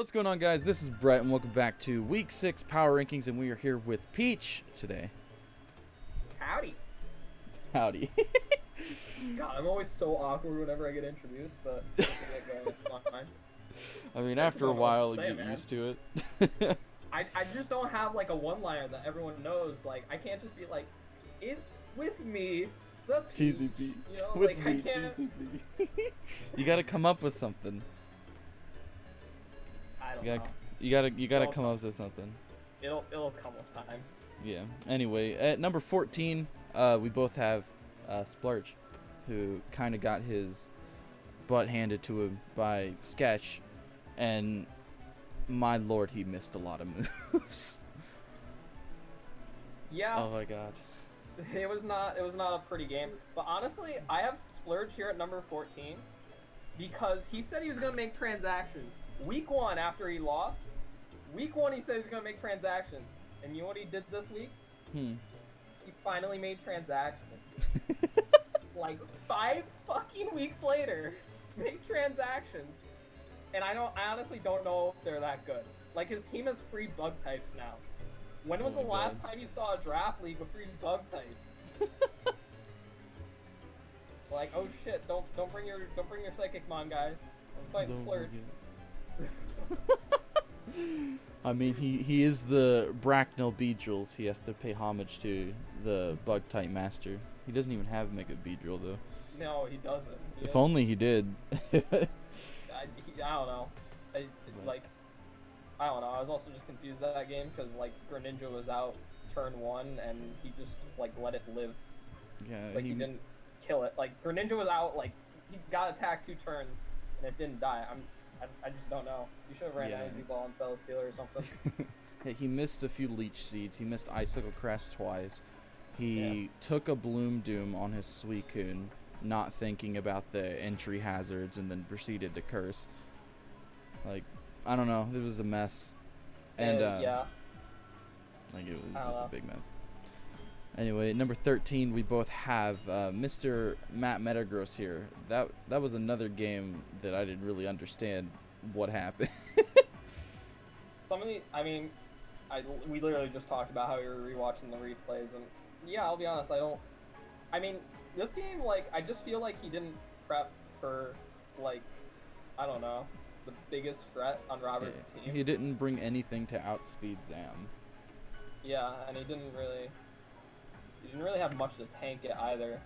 What's going on, guys? This is Brett, and welcome back to Week 6 Power Rankings, and we are here with Peach today. Howdy. Howdy. God, I'm always so awkward whenever I get introduced, but once I get going, it's fine. I mean, after a while, you get used to it. I just don't have, like, a one-liner that everyone knows. Like, I can't just be like, with me, the Peach. TZP. You know, With like, me, I can't. TZP. You gotta come up with something. I don't know. You gotta come up with something. It'll come with time. Yeah. Anyway, at number 14, we both have Splurge, who kind of got his butt handed to him by Sketch, and my lord, he missed a lot of moves. Yeah. Oh my god. It was not a pretty game. But honestly, I have Splurge here at number 14 because he said he was gonna make transactions. Week 1 after he lost, week 1 he said he was gonna make transactions. And you know what he did this week? He finally made transactions. Like 5 fucking weeks later, made transactions. And I honestly don't know if they're that good. Like, his team has free bug types now. When was the last time you saw a draft league with free bug types? Like, oh shit, don't bring your psychic mon, guys. I'm fighting Splurge. I mean, he is the Bracknell Beedrills. He has to pay homage to the bug type master. He doesn't even have Mega Beedrill though. No, he doesn't. If only he did. I don't know. I don't know. I was also just confused that game because like Greninja was out turn 1 and he just like let it live. Yeah. Like he didn't kill it. Like Greninja was out. Like he got attacked 2 turns and it didn't die. I just don't know. You should have ran Energy Ball and Celesteela or something. Yeah, he missed a few Leech Seeds. He missed Icicle Crest twice. He took a Bloom Doom on his Suicune, not thinking about the entry hazards, and then proceeded to curse. Like, I don't know. It was a mess. And, yeah. Like, it was just a big mess. Anyway, number 13, we both have Mr. Matt Metagross here. That was another game that I didn't really understand what happened. We literally just talked about how we were rewatching the replays, and yeah, I'll be honest, I mean, this game, like, I just feel like he didn't prep for, like, I don't know, the biggest threat on Robert's team. He didn't bring anything to outspeed Zam. Yeah, and he didn't really have much to tank it either.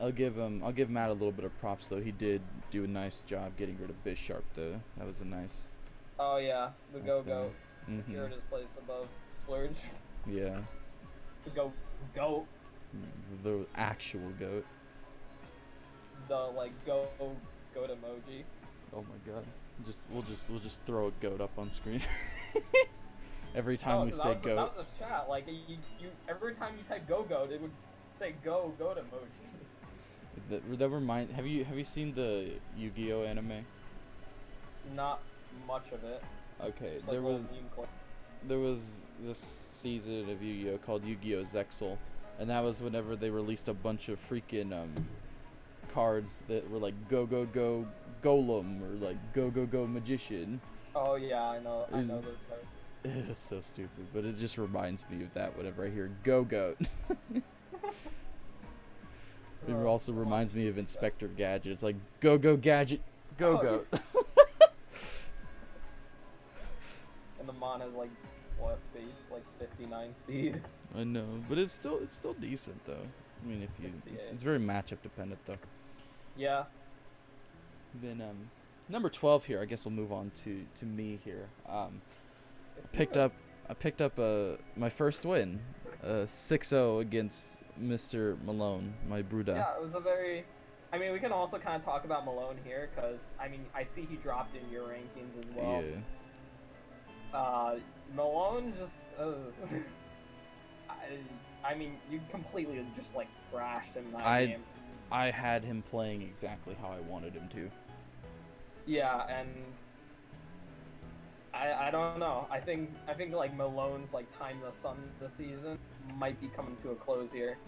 I'll give Matt a little bit of props though. He did do a nice job getting rid of Bisharp though. That was a nice. Oh yeah, the go-go secured his place above Splurge. Yeah. The goat. The actual goat. The like goat emoji. Oh my god. We'll just throw a goat up on screen. Every time we say goat. That was a chat. Like you every time you type go goat, it would say goat emoji. That remind. Have you seen the Yu-Gi-Oh anime? Not much of it. Okay, just like there was this season of Yu-Gi-Oh called Yu-Gi-Oh Zexal, and that was whenever they released a bunch of freaking cards that were like go golem or like go magician. Oh yeah, I know those cards. It's so stupid, but it just reminds me of that whenever I hear go goat. It also reminds me of Inspector Gadget. It's like go gadget, go goat. And the mon has like what base like 59 speed. I know, but it's still decent though. I mean, it's very matchup dependent though. Yeah. Then number 12 here. I guess we'll move on to me here. I picked up my first win, 6-0 against Mr. Melone, my Bruda. Yeah, it was a very. I mean, we can also kind of talk about Melone here because I mean, I see he dropped in your rankings as well. Yeah. Melone just. I mean, you completely just like crashed him that game. I had him playing exactly how I wanted him to. Yeah, and I don't know. I think like Melone's like time in the sun this season might be coming to a close here.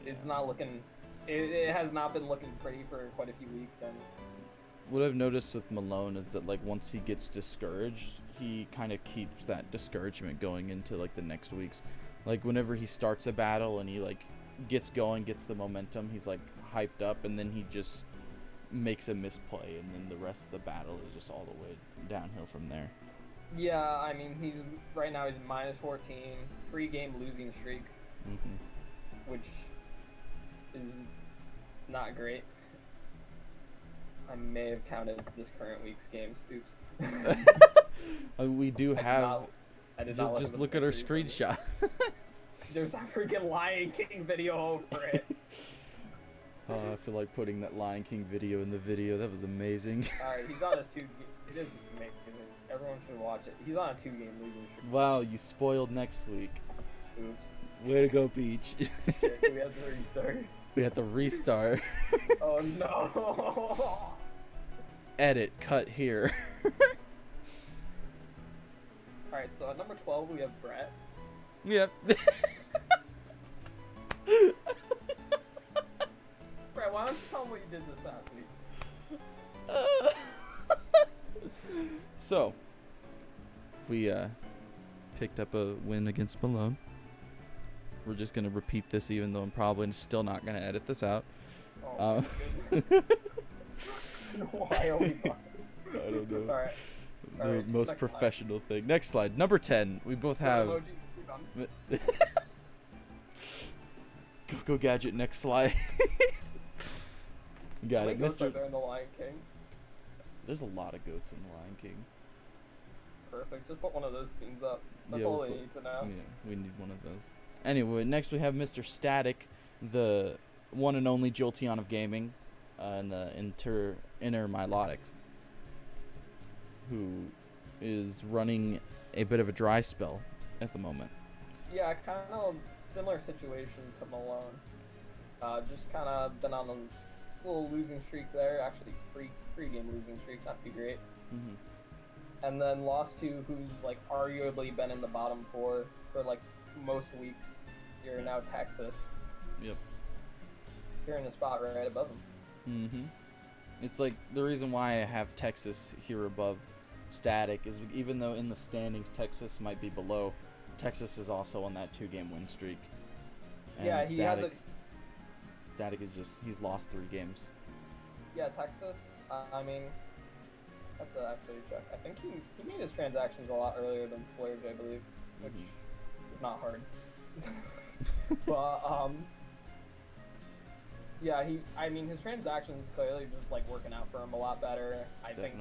It's not looking. It has not been looking pretty for quite a few weeks, and what I've noticed with Melone is that like once he gets discouraged, he kind of keeps that discouragement going into like the next weeks. Like whenever he starts a battle and he like gets going, gets the momentum, he's like hyped up, and then he just makes a misplay, and then the rest of the battle is just all the way downhill from there. Yeah, I mean, right now he's -14, 3-game losing streak, which is not great. I may have counted this current week's games. Oops. We do have. I did not just look at our screenshot. There's a freaking Lion King video over it. Oh, I feel like putting that Lion King video in the video. That was amazing. Alright, he's on a 2. It is amazing. Everyone should watch it. He's on a 2-game losing streak. Wow, you spoiled next week. Oops. Way to go, Beach. Shit, we have to restart. We have to restart. Oh no. Edit, cut here. Alright, so at number 12 we have Brett. Yep. Brett, why don't you tell him what you did this past week? So, we picked up a win against Milan. We're just going to repeat this even though I'm probably still not going to edit this out. Oh my goodness. Why are we I don't know. Alright. The most professional thing. Next slide. Number 10. We both have... Go Gadget, next slide. Got it. Mr. There in the Lion King. There's a lot of goats in the Lion King. Perfect. Just put one of those scenes up. That's Yeah, all we'll they need to know. Yeah, we need one of those. Anyway, next we have Mr. Static, the one and only Jolteon of gaming, and the inner Milotic, who is running a bit of a dry spell at the moment. Yeah, kind of similar situation to Melone. Just kind of been on a little losing streak there. Actually, free-game losing streak, not too great. And then lost to who's like arguably been in the bottom 4 for like most weeks. You're now Texas. Yep. You're in a spot right above him. It's like the reason why I have Texas here above Static is even though in the standings Texas might be below, Texas is also on that 2-game win streak. And Yeah, he has a. Static is just he's lost 3 games. Yeah, Texas. I mean, I have to actually check. I think he made his transactions a lot earlier than Splurge, I believe, which is not hard. But yeah, I mean his transactions clearly just like working out for him a lot better. I think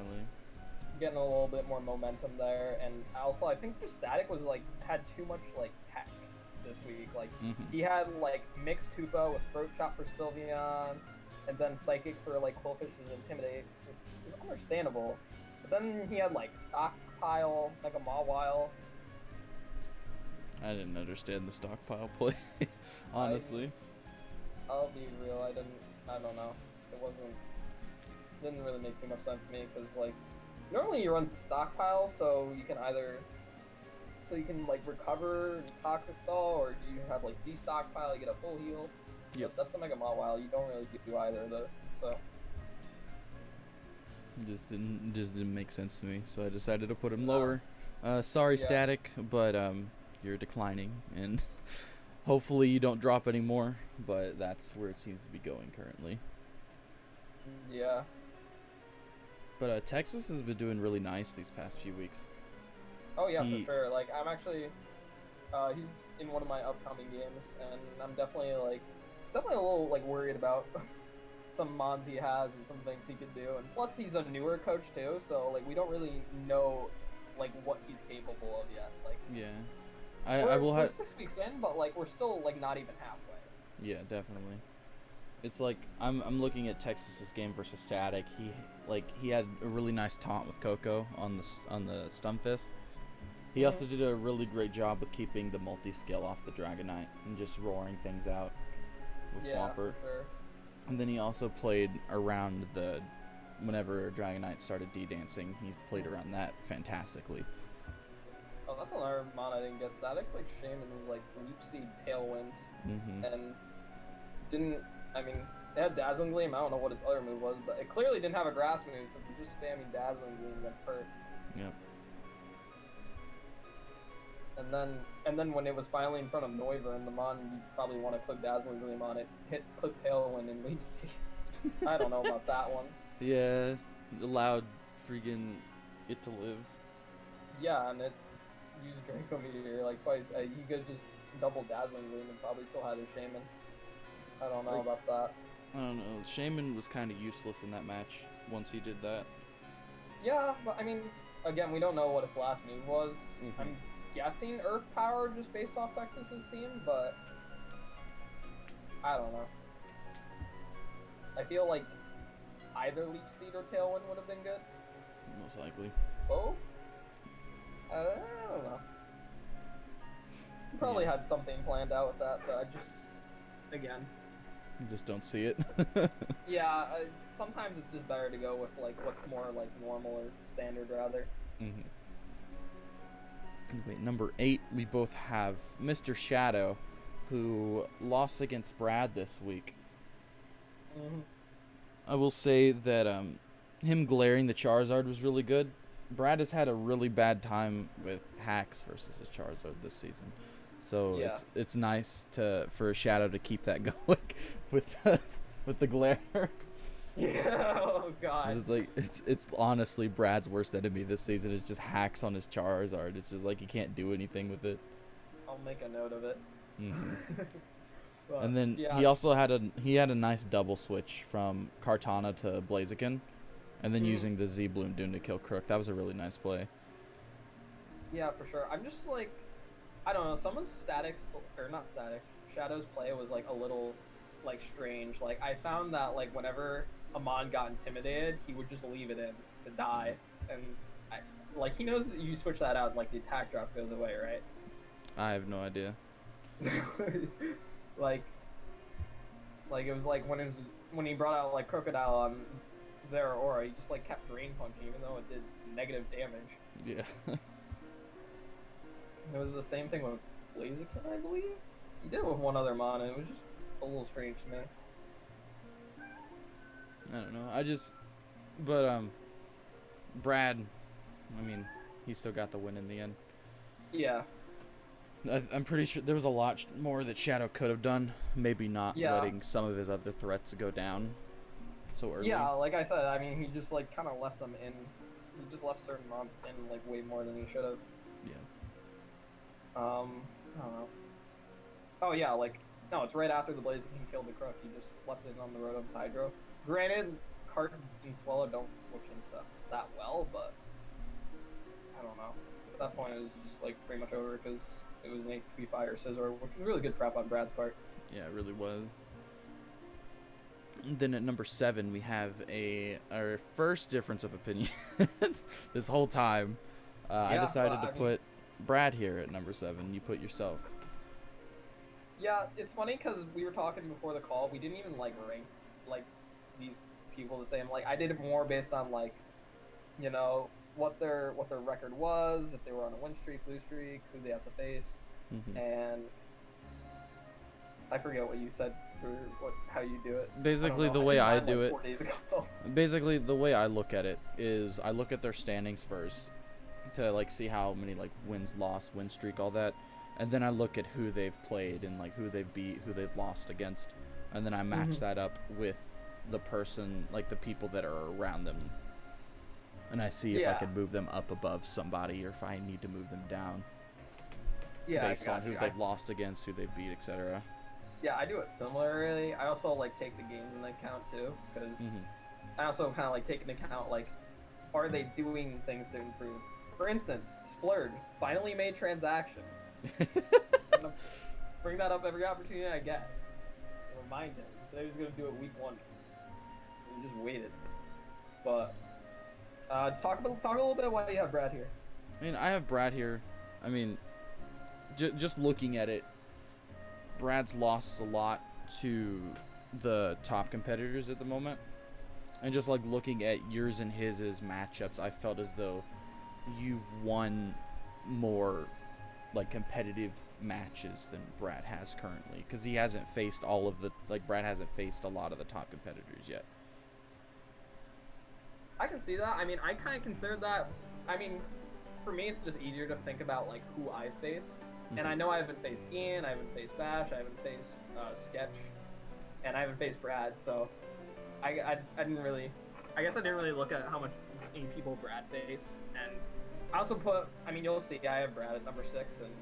getting a little bit more momentum there, and also I think the Static was like had too much like tech this week. Like he had like mixed Tupa with Throat Chop for Sylveon, and then Psychic for like Qwilfish's Intimidate, which is understandable. But then he had like Stockpile, like a Mawile. I didn't understand the stockpile play, honestly. I'll be real, I don't know. Didn't really make too much sense to me, because like, normally he runs the stockpile, so you can like recover Toxic Stall, or you have like Z stockpile, you get a full heal. Yep. That's a Mega Mawile, you don't really do either of those, so. Just didn't make sense to me, so I decided to put him lower. Sorry, Static, but you're declining, and hopefully you don't drop any more, but that's where it seems to be going currently. Yeah. But Texas has been doing really nice these past few weeks. Oh yeah, for sure. Like, I'm actually, he's in one of my upcoming games, and I'm definitely a little like worried about some mons he has and some things he could do. And plus, he's a newer coach too, so like we don't really know like what he's capable of yet. Like, yeah. We're 6 weeks in, but like we're still like not even halfway. Yeah, definitely. It's like I'm looking at Texas's game versus Static. He had a really nice taunt with Coco on the Stunfist. He also did a really great job with keeping the multi-skill off the Dragonite and just roaring things out with Swampert. For sure. And then he also played around whenever Dragonite started D-dancing, he played around that fantastically. Oh, that's another mon I didn't get. Static's like Shaman was like Leech Seed Tailwind, and It had Dazzling Gleam. I don't know what its other move was, but it clearly didn't have a grass move since it's just spamming Dazzling Gleam against Perk. Yep. And then when it was finally in front of Noiva and the Mon, you probably want to click Dazzling Gleam on it, click Tailwind and leave seed. I don't know about that one. Yeah, allowed freaking it to live. Yeah, and it used Draco Meteor like twice. He could just double Dazzling Gleam and probably still had his Shaman. I don't know about that. I don't know. Shaman was kind of useless in that match once he did that. Yeah, but I mean, again, we don't know what its last move was. I'm guessing Earth Power just based off Texas's team, but I don't know. I feel like either Leech Seed or Tailwind would have been good. Most likely. Both? I don't know. He probably had something planned out with that, but I just, again. You just don't see it. Yeah, sometimes it's just better to go with like what's more like normal or standard rather. Anyway, number 8, we both have Mr. Shadow, who lost against Brad this week. I will say that him glaring the Charizard was really good. Brad has had a really bad time with hacks versus his Charizard this season. So Yeah. it's nice for Shadow to keep that going with the glare. Yeah, oh god. It's like it's honestly Brad's worst enemy this season. It's just hacks on his Charizard. It's just like he can't do anything with it. I'll make a note of it. But, And then yeah. he also had a nice double switch from Kartana to Blaziken, and then using the Z Bloom Doom to kill Crook. That was a really nice play. Yeah, for sure. I'm just like, I don't know, some of Shadow's play was like a little like strange. Like I found that like whenever Amon got intimidated, he would just leave it in to die, and like he knows that you switch that out and like the attack drop goes away, right? I have no idea. like it was like when he brought out like Crocodile on Zeraora, he just like kept drain punching even though it did negative damage. Yeah. It was the same thing with Blaziken, I believe. He did it with one other mon, and it was just a little strange to me. I don't know. But Brad, I mean, he still got the win in the end. Yeah. I'm pretty sure there was a lot more that Shadow could have done. Maybe not letting some of his other threats go down so early. Yeah, like I said, I mean, he just like kind of left them in. He just left certain mobs in like way more than he should have. Yeah. I don't know. Oh yeah, like no, it's right after the Blaziken killed the Crook. He just left it on the Rotom's Hydro. Granted, Cart and Swallow don't switch into that well, but I don't know. At that point, it was just like pretty much over because it was an HP Fire Scizor, which was really good prep on Brad's part. Yeah, it really was. And then at number 7, we have our first difference of opinion this whole time. I decided to put Brad here at number 7. You put yourself. Yeah, it's funny because we were talking before the call. We didn't even like rank like these people the same. Like I did it more based on like, you know, what their record was, if they were on a win streak, lose streak, who they have to face, and I forget what you said for how you do it. Basically, the way I do it. 4 days ago. Basically, the way I look at it is I look at their standings first to like see how many like wins, loss, win streak, all that, and then I look at who they've played and like who they've beat, who they've lost against, and then I match that up with the person, like the people that are around them. And I see if I can move them up above somebody or if I need to move them down. Yeah, based on who they've lost against, who they've beat, etc. Yeah, I do it similarly. I also like take the games into account too, because I also kind of like take into account like, are they doing things to improve? For instance, Splurge finally made transactions. I'm gonna bring that up every opportunity I get. Remind him. He said he was gonna do it week 1. We just waited. But talk a little bit why you have Brad here. I mean, I have Brad here. I mean, just looking at it, Brad's lost a lot to the top competitors at the moment. And just like looking at yours and his matchups, I felt as though you've won more like competitive matches than Brad has currently, because he hasn't faced all of the Brad hasn't faced a lot of the top competitors yet. I can see that. I mean, I kind of considered that. I mean, for me, it's just easier to think about like who I've faced. And I know I haven't faced Ian, I haven't faced Bash, I haven't faced Sketch, and I haven't faced Brad. So I didn't really, I guess I didn't really look at how much people Brad faced. And I also put, I mean, you'll see I have Brad at number 6 and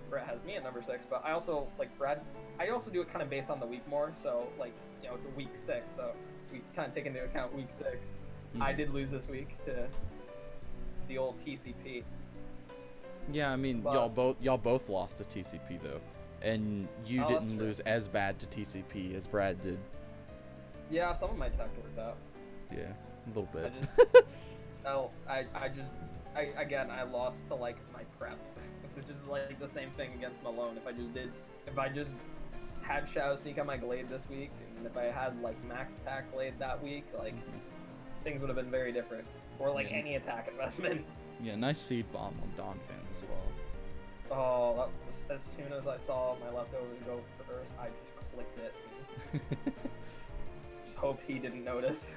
Brett has me at number 6. But I also like Brad. I also do it kind of based on the week more. So like, you know, it's a week 6, so we kind of take into account week 6. I did lose this week to the old TCP. Yeah, I mean, But y'all both lost to TCP though, and you didn't lose as bad to TCP as Brad did. Yeah, some of my tech worked out. Yeah, a little bit. I lost to like my prep, which is like the same thing against Melone. If I just had Shadow Sneak on my Glade this week, and if I had like Max Attack Glade that week, like things would have been very different. Or like any attack investment. Yeah, nice seed bomb on Dawn Fan as well. Oh, that was, as soon as I saw my leftovers go first, I just clicked it. Just hope he didn't notice.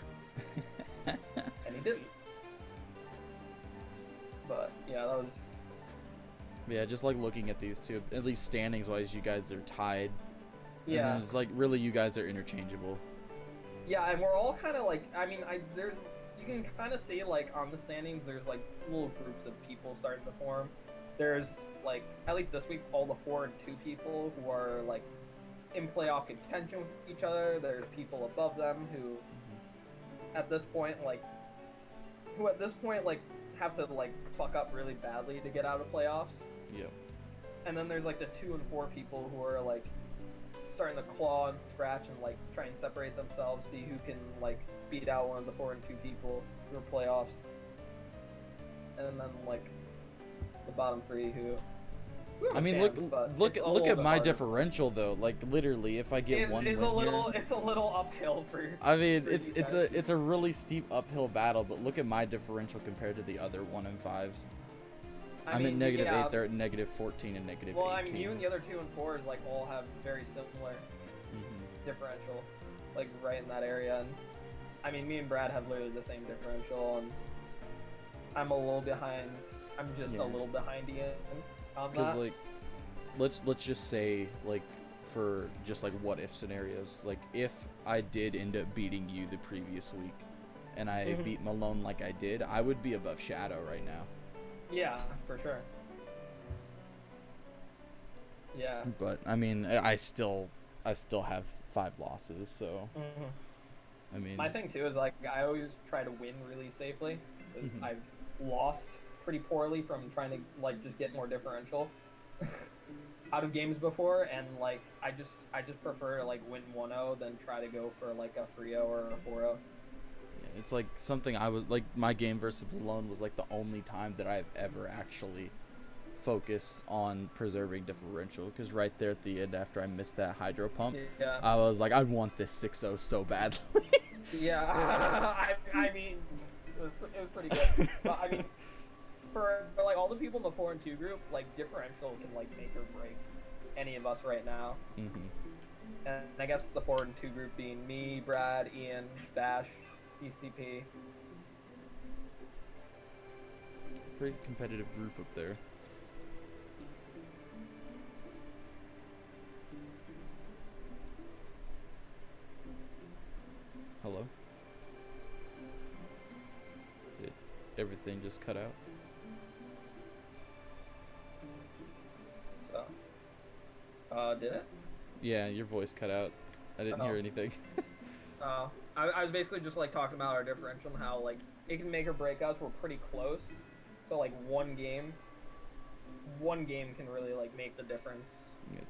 And he didn't. But yeah, that was. Yeah, just like looking at these two, at least standings wise, you guys are tied. Yeah. And then it's like really you guys are interchangeable. Yeah, and we're all kind of like, I mean, you can kind of see like on the standings, there's like little groups of people starting to form. There's like, at least this week, all the 4 and 2 people who are like in playoff contention with each other. There's people above them who, at this point, have to like fuck up really badly to get out of playoffs. Yep. And then there's like the 2 and 4 people who are like starting to claw and scratch and like try and separate themselves, see who can like beat out one of the 4 and 2 people through playoffs. And then like the bottom 3 who I mean, look at my differential though. Like literally, if I get one win here, it's a little uphill for. I mean, it's a really steep uphill battle, but look at my differential compared to the other 1 and 5s. I'm at -8, they're at -14 and -18. Well, I mean, you and the other 2 and 4s like all have very similar differential, like right in that area. And I mean, me and Brad have literally the same differential, and I'm a little behind. I'm just a little behind Ian on that. Because like, let's just say like for just like what if scenarios, like if I did end up beating you the previous week, and I beat Malone like I did, I would be above Shadow right now. Yeah, for sure. Yeah. But I mean, I still have 5 losses, so. I mean. My thing too is like I always try to win really safely, because I've lost pretty poorly from trying to like just get more differential out of games before, and like I just prefer to like win 1-0 than try to go for like a 3-0 or a 4-0. It's like something I was like, my game versus Melone was like the only time that I've ever actually focused on preserving differential, because right there at the end after I missed that hydro pump, I was like, I want this 6-0 so badly. I mean, it was pretty good. But I mean, for like all the people in the 4 and 2 group, like differential can like make or break any of us right now. And I guess the 4 and 2 group being me, Brad, Ian, Bash, TCP. Pretty competitive group up there. Hello? Did everything just cut out? So, did it? Yeah, your voice cut out. I didn't hear anything. I was basically just like talking about our differential and how like it can make or break us. We're pretty close, so like one game can really like make the difference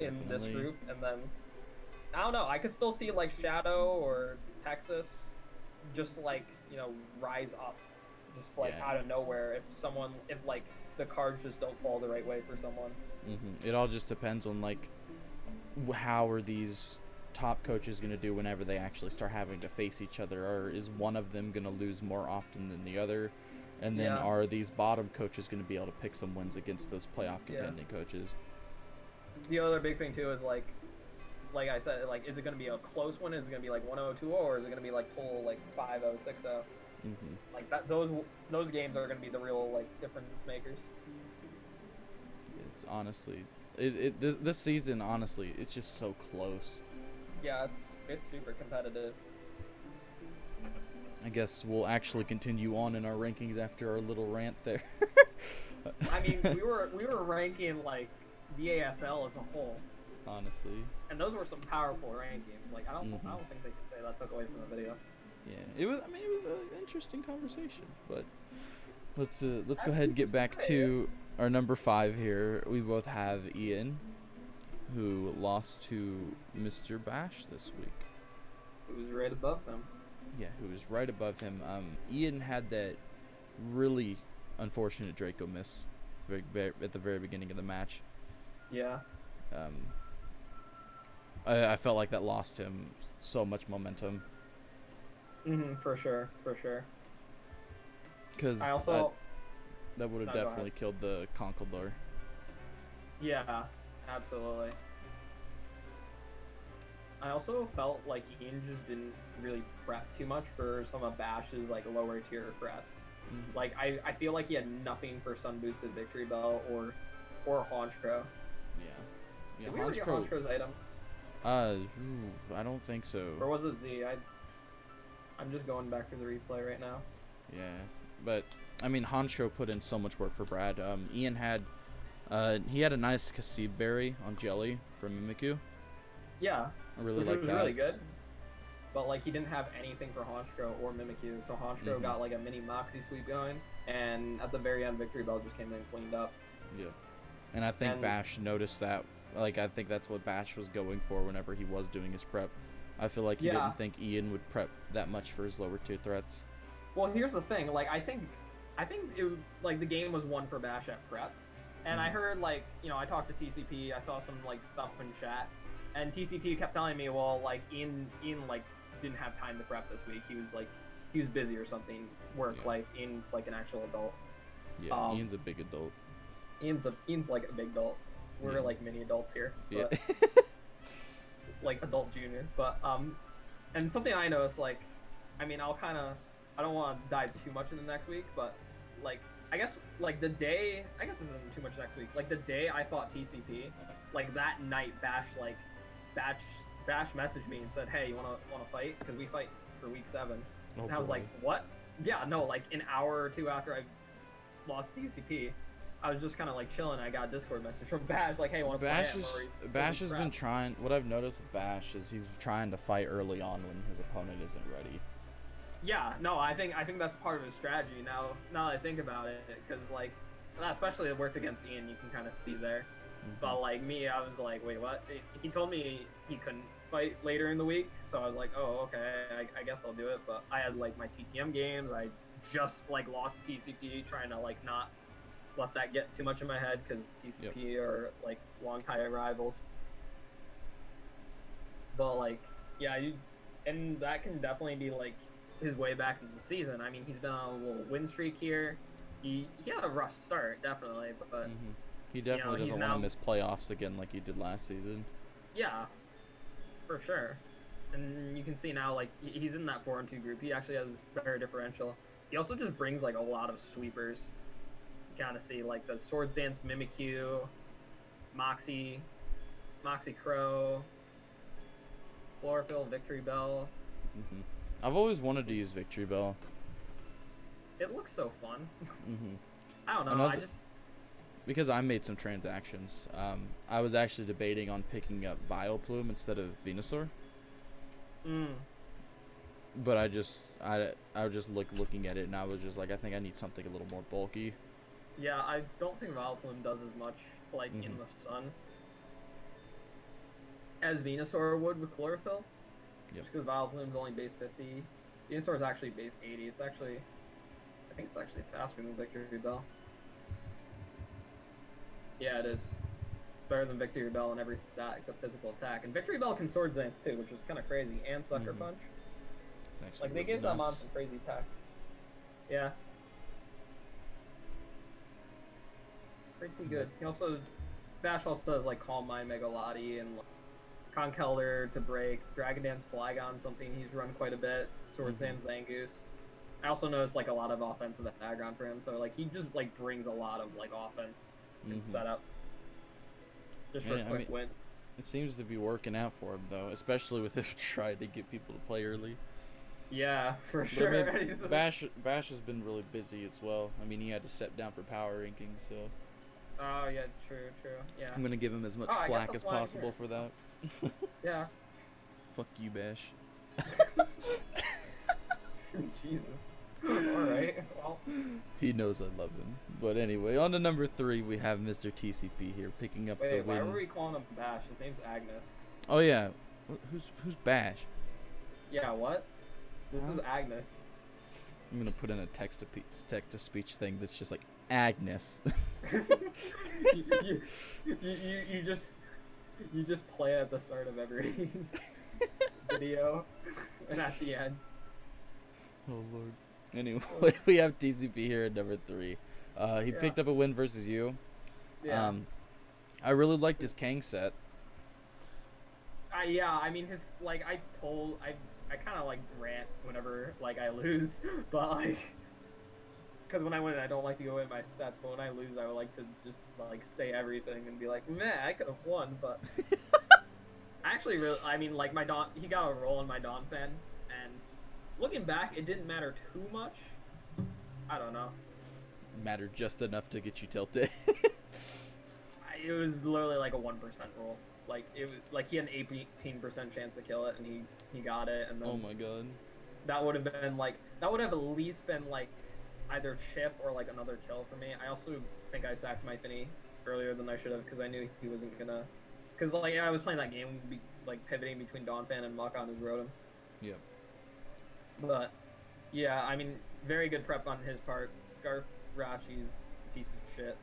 in this group. And then I don't know, I could still see like Shadow or Texas just like, you know, rise up just like out of nowhere if like the cards just don't fall the right way for someone. It all just depends on like how are these top coaches going to do whenever they actually start having to face each other, or is one of them going to lose more often than the other, And then Yeah. are these bottom coaches going to be able to pick some wins against those playoff contending coaches? The other big thing too is like I said, like, is it going to be a close one? Is it going to be like 1-0, 2-0, or is it going to be like total like 5-0, 6-0? Like that, those games are going to be the real like difference makers. It's honestly, this season, honestly, it's just so close. Yeah, it's super competitive. I guess we'll actually continue on in our rankings after our little rant there. I mean, we were ranking like the ASL as a whole. Honestly. And those were some powerful rankings. Like I don't think they can say that took away from the video. Yeah, it was. I mean, it was an interesting conversation. But let's go ahead and get back to our number 5 here. We both have Ian, who lost to Mr. Bash this week. Who was right above them. Yeah, who was right above him. Ian had that really unfortunate Draco miss at the very beginning of the match. Yeah. I felt like that lost him so much momentum. For sure. Because I also that would have definitely killed the Conkeldor. Yeah, absolutely. I also felt like Ian just didn't really prep too much for some of Bash's like lower tier threats. Like I feel like he had nothing for Sun Boosted Victory Bell or Honchkrow. Yeah. Did we already get Honchkrow's item? I don't think so. Or was it Z? I'm just going back to the replay right now. Yeah, but I mean Honchkrow put in so much work for Brad. Ian had he had a nice Kasib berry on Jelly from Mimikyu. Yeah. I really like that. Which was really good. But like he didn't have anything for Honchkrow or Mimikyu, so Honchkrow got like a mini Moxie sweep going, and at the very end Victory Bell just came in and cleaned up. Yeah. And I think Bash noticed that. Like I think that's what Bash was going for whenever he was doing his prep. I feel like he didn't think Ian would prep that much for his lower tier threats. Well, here's the thing. Like I think it like the game was won for Bash at prep, and I heard like I talked to TCP. I saw some like stuff in chat, and TCP kept telling me, well, like Ian like didn't have time to prep this week. He was busy or something. Like Ian's like an actual adult. Yeah, Ian's a big adult. Ian's like a big adult. We're like mini adults here. Yeah. Like adult junior, but and something I noticed, like, I mean, I don't want to dive too much into next week, but like I guess this isn't too much next week. Like the day I fought TCP, like that night Bash messaged me and said, hey, you wanna fight? Because we fight for week 7. And I was like, what? Yeah, no, like an hour or two after I lost TCP, I was just kind of like chilling. I got a Discord message from Bash like, hey, want to play? Bash has been trying. What I've noticed with Bash is he's trying to fight early on when his opponent isn't ready. Yeah, no, I think that's part of his strategy. Now that I think about it, because like, especially it worked against Ian, you can kind of see there. But like me, I was like, wait, what? He told me he couldn't fight later in the week, so I was like, oh, okay, I guess I'll do it. But I had like my TTM games. I just like lost TCP, trying to like not let that get too much in my head because TCP are like long-time rivals. But like, yeah, and that can definitely be like his way back into the season. I mean, he's been on a little win streak here. He had a rough start, definitely, but he definitely doesn't want to miss playoffs again like he did last season. Yeah, for sure. And you can see now, like, he's in that 4-2 group. He actually has better differential. He also just brings like a lot of sweepers. Kind of see like the Swords Dance Mimikyu, Moxie Crow, Chlorophyll Victory Bell. I've always wanted to use Victory Bell. It looks so fun. I don't know. Because I made some transactions. I was actually debating on picking up Vileplume instead of Venusaur. But I was just looking at it and I was just like, I think I need something a little more bulky. Yeah, I don't think Vileplume does as much, like, in the sun as Venusaur would with Chlorophyll. Just because Vileplume's only base 50. Venusaur's actually base 80. I think it's actually faster than Victory Bell. Yeah, it is. It's better than Victory Bell in every stat except physical attack. And Victory Bell can Swords Dance too, which is kind of crazy. And Sucker Punch. Like, they give them on some crazy attack. Yeah. pretty good. He also, Bash also does like Calm Mind, Mega Lottie, and like, Conkeldurr to break, Dragon Dance Flygon, something he's run quite a bit, Sword Sand Zangoose. I also noticed like a lot of offensive aggron for him, so like he just like brings a lot of like offense and setup just for quick wins. It seems to be working out for him though, especially with him trying to get people to play early. Yeah, for sure. Bash has been really busy as well. I mean, he had to step down for power rankings, so. Oh yeah, true. Yeah. I'm gonna give him as much flack as possible for that. Yeah. Fuck you, Bash. Jesus. Alright, well. He knows I love him. But anyway, on to number 3, we have Mr. TCP here, picking up the win. Why were we calling him Bash? His name's Agnes. Oh yeah. Who's Bash? Yeah, what? This is Agnes. I'm gonna put in a text-to-speech thing that's just like, Agnes. you just play at the start of every video and at the end. Oh lord. Anyway, we have TCP here at number 3. He picked up a win versus you. Yeah. I really liked his Kang set. I mean his I kind of like rant whenever like I lose, but like. Because when I win, I don't like to go in my stats, but when I lose, I would like to just like say everything and be like, man, I could have won, but actually, really, I mean, like he got a roll in my Dawn fan, and looking back, it didn't matter too much. I don't know. Mattered just enough to get you tilted. It was literally like a 1% roll. Like it was like he had an 18% chance to kill it, and he got it, and then oh my god. That would have at least been like either chip or like another kill for me. I also think I sacked my Finny earlier than I should have because I knew he wasn't gonna. Because like I was playing that game, like pivoting between Donphan and Muck on his Rotom. Yep. But yeah, I mean, very good prep on his part. Scarf Rashi's a piece of shit.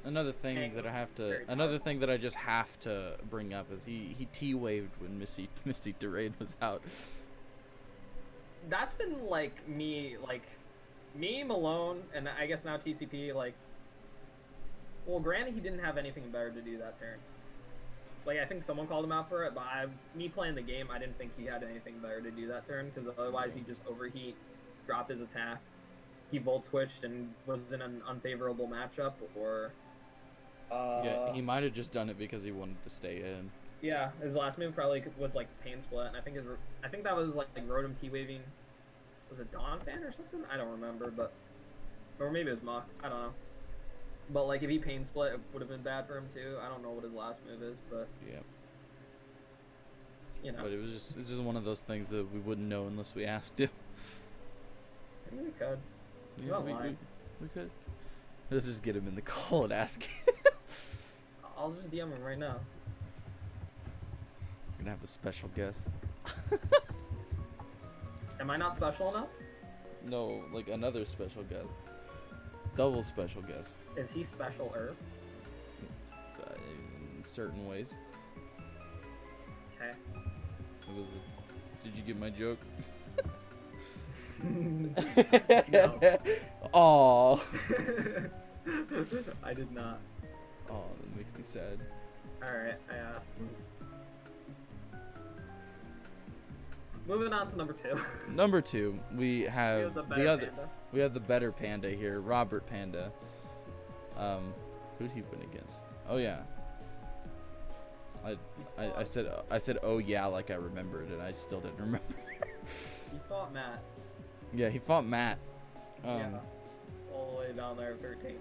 Another thing that I just have to bring up is he T-waved when Misty Terrain was out. That's been like me, Melone, and I guess now TCP, like, well, granted he didn't have anything better to do that turn. Like, I think someone called him out for it, but me playing the game, I didn't think he had anything better to do that turn, because otherwise he just overheat, dropped his attack, he volt switched and was in an unfavorable matchup, or... yeah, he might have just done it because he wanted to stay in. Yeah, his last move probably was, like, Pain Split, and I think that was, like Rotom T-waving... Was it Dawn Fan or something? I don't remember, but... Or maybe it was Muck. I don't know. But, like, if he Pain Split, it would have been bad for him, too. I don't know what his last move is, but... Yeah. You know. But it's just one of those things that we wouldn't know unless we asked him. Maybe we could. He's Yeah, not we lying. could. Let's just get him in the call and ask him. I'll just DM him right now. We're gonna have a special guest. Am I not special enough? No, like another special guest. Double special guest. Is he special herb? In certain ways. Okay. Did you get my joke? No. Aww. I did not. Oh, that makes me sad. Alright, I asked. Moving on to number 2. Number 2, we have Panda. We have the better Panda here, Robert Panda. Who'd he win against? Oh yeah. I said oh yeah like I remembered, and I still didn't remember. He fought Matt. Yeah, he fought Matt. Yeah. All the way down there at 13.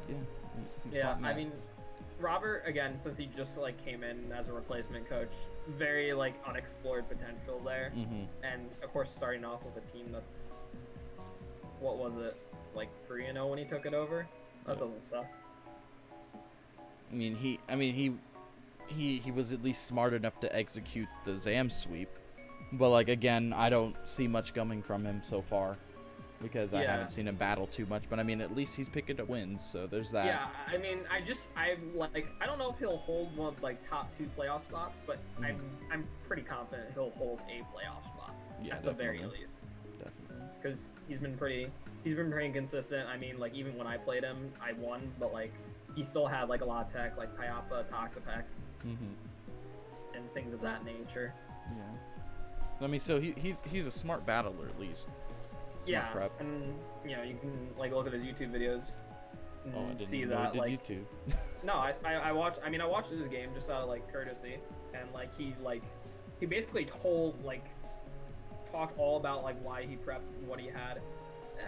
Yeah. Yeah, I mean, Robert, again, since he just like came in as a replacement coach, very like unexplored potential there. And of course, starting off with a team that's, what was it, like 3-0 when he took it over? That doesn't suck. I mean, he was at least smart enough to execute the Zam sweep, but like again, I don't see much coming from him so far. Because I haven't seen him battle too much, but I mean, at least he's picking up wins, so there's that. Yeah, I mean, I don't know if he'll hold one of like top 2 playoff spots, but I'm pretty confident he'll hold a playoff spot at the very least. Definitely. Because he's he's been pretty consistent. I mean, like, even when I played him, I won, but, like, he still had, like, a lot of tech, like Pyappa, Toxapex, and things of that nature. Yeah. I mean, so he's a smart battler, at least. Smart prep. And, you know, you can, like, look at his YouTube videos and I didn't see know that, he like... did YouTube. No, I watched his game just out of, like, courtesy, and, like, he basically talked all about, like, why he prepped what he had.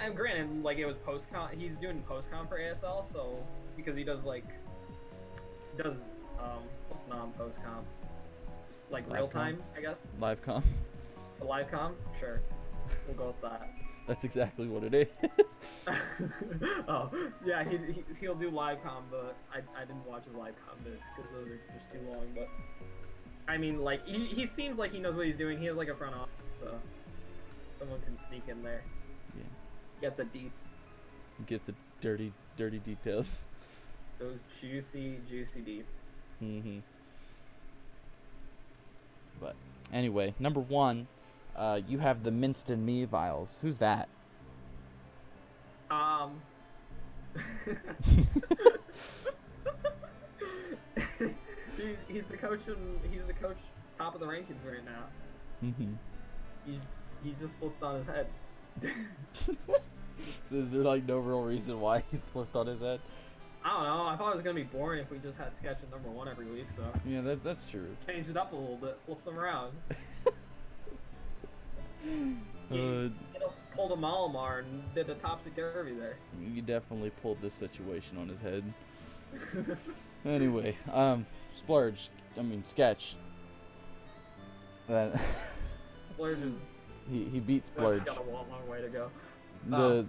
And granted, like, it was post-con, he's doing post-con for ASL, so, because he does, what's non-post-con? Like, Live real-time, com? I guess? Live com. The live com? Sure. We'll go with that. That's exactly what it is. Oh, yeah, he'll do live com, but I didn't watch his live com bits because those are just too long, but I mean, like, he seems like he knows what he's doing. He has, like, a front office, so someone can sneak in there. Yeah. Get the deets. Get the dirty details. Those juicy deets. But anyway, number 1, you have the Minced and Me vials. Who's that? He's the coach top of the rankings right now. He's just flipped on his head. So is there, like, no real reason why he's flipped on his head? I don't know. I thought it was gonna be boring if we just had sketch at number 1 every week. So Yeah, that's true. Change it up a little bit, flip them around. Pulled a Malamar and did a topsy-turvy there. You definitely pulled this situation on his head. Anyway, Sketch. That Splurge is... he beat Splurge. Got a long way to go. The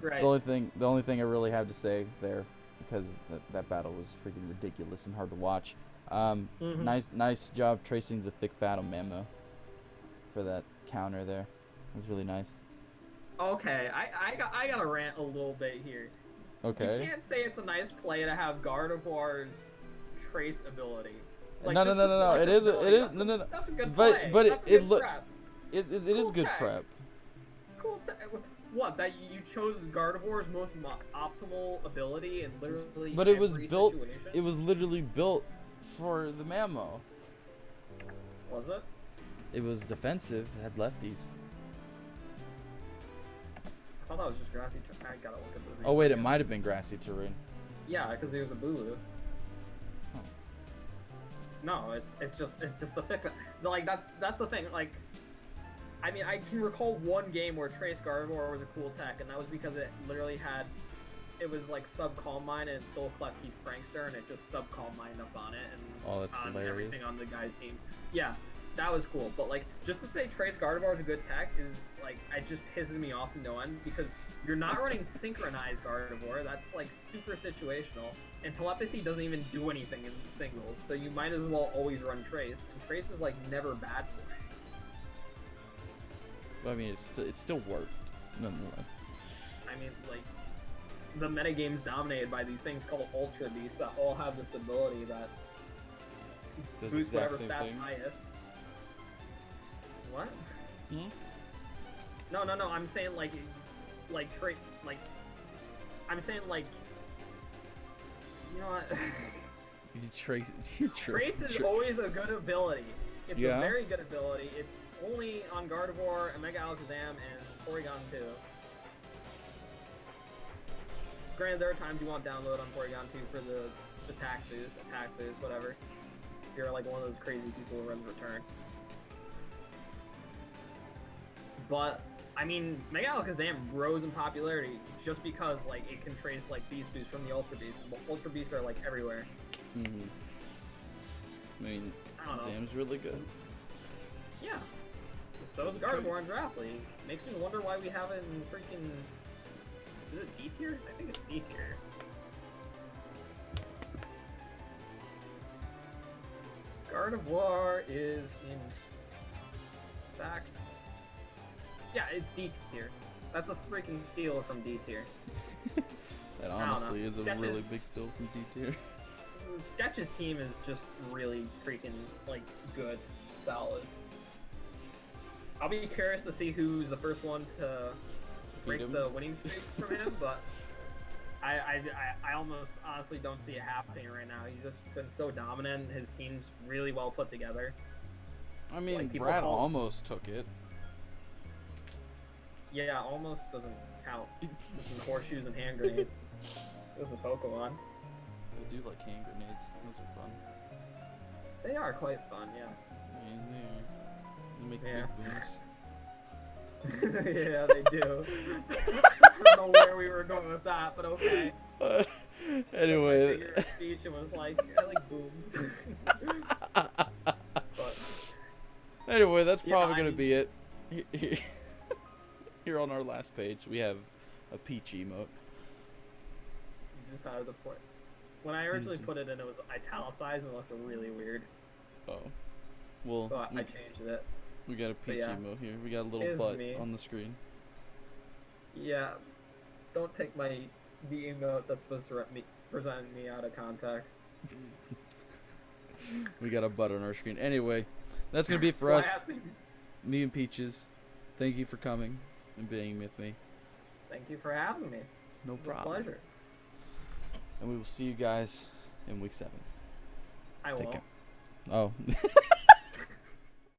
only thing I really have to say there, because that battle was freaking ridiculous and hard to watch. Nice job tracing the thick fat on Mamo for that counter there. It was really nice. Okay, I got to rant a little bit here. Okay. You can't say it's a nice play to have Gardevoir's trace ability. Like, no. It is. No. That's a good play. But That's a good prep. It is good prep. Cool. What? That you chose Gardevoir's most optimal ability and literally. But it was every built. Situation? It was literally built for the Mamo. Was it? It was defensive. It had lefties. I thought that was just grassy. I gotta look at the. Oh wait, it might have been grassy terrain. Yeah, because he was a Bulu. Huh. No, it's just the thick. Like that's the thing. Like, I mean, I can recall one game where Trace Gardevoir was a cool tech, and that was because it literally it was like sub Calm Mind and it stole Klefki's Prankster, and it just sub Calm Mind up on it and that's on hilarious. everything on the guy's team. Yeah, that was cool. But like, just to say Trace Gardevoir is a good tech is like, it just pisses me off to no end because you're not running synchronized Gardevoir. That's like super situational, and telepathy doesn't even do anything in singles. So you might as well always run Trace, and Trace is like never bad for it. But I mean, it still worked nonetheless. I mean, like, the metagame's dominated by these things called Ultra Beasts that all have this ability that boosts whatever stats highest. What? No. I'm saying I'm saying like, you know what? Trace is always a good ability. It's a very good ability. It's only on Gardevoir and Mega Alakazam and Porygon 2. Granted, there are times you want download on Porygon 2 for the attack boost, whatever. If you're like one of those crazy people who runs return. But, I mean, Mega Alakazam rose in popularity just because, like, it can trace, like, Beast Boost from the Ultra Beast. But Ultra Beasts are, like, everywhere. I mean, Zam's really good. Yeah. So is Gardevoir in Draft League. Makes me wonder why we haven't freaking... Is it D tier? I think it's D tier. Gardevoir is in fact... Yeah, it's D tier. That's a freaking steal from D tier. That honestly is a really big steal from D tier. Sketch's team is just really freaking, like, good, solid. I'll be curious to see who's the first one to break him. the winning streak from him, but I almost honestly don't see it happening right now. He's just been so dominant. His team's really well put together. I mean, Like, people Brad call- almost took it. Yeah, almost doesn't count. This is horseshoes and hand grenades. This is a Pokemon. I do like hand grenades. Those are fun. They are quite fun, yeah. They make Yeah. big booms. Yeah, they do. I don't know where we were going with that, but okay. Anyway. Figure of speech and was like, I like booms. But, Anyway, that's Yeah, probably I gonna mean- be it. Here on our last page, we have a peach emote. just out of the point. When I originally put it in, it was italicized and it looked really weird. Oh, well, So I changed it. we got a peach yeah. emote here. We got a little It is butt me. on the screen. Yeah, don't take the emote that's supposed to present me out of context. We got a butt on our screen. Anyway, that's gonna be it for So I us. have to- Me and Peaches. Thank you for coming and being with me. Thank you for having me. No It was a problem. pleasure. And we will see you guys in week 7. I Take will. care. Oh.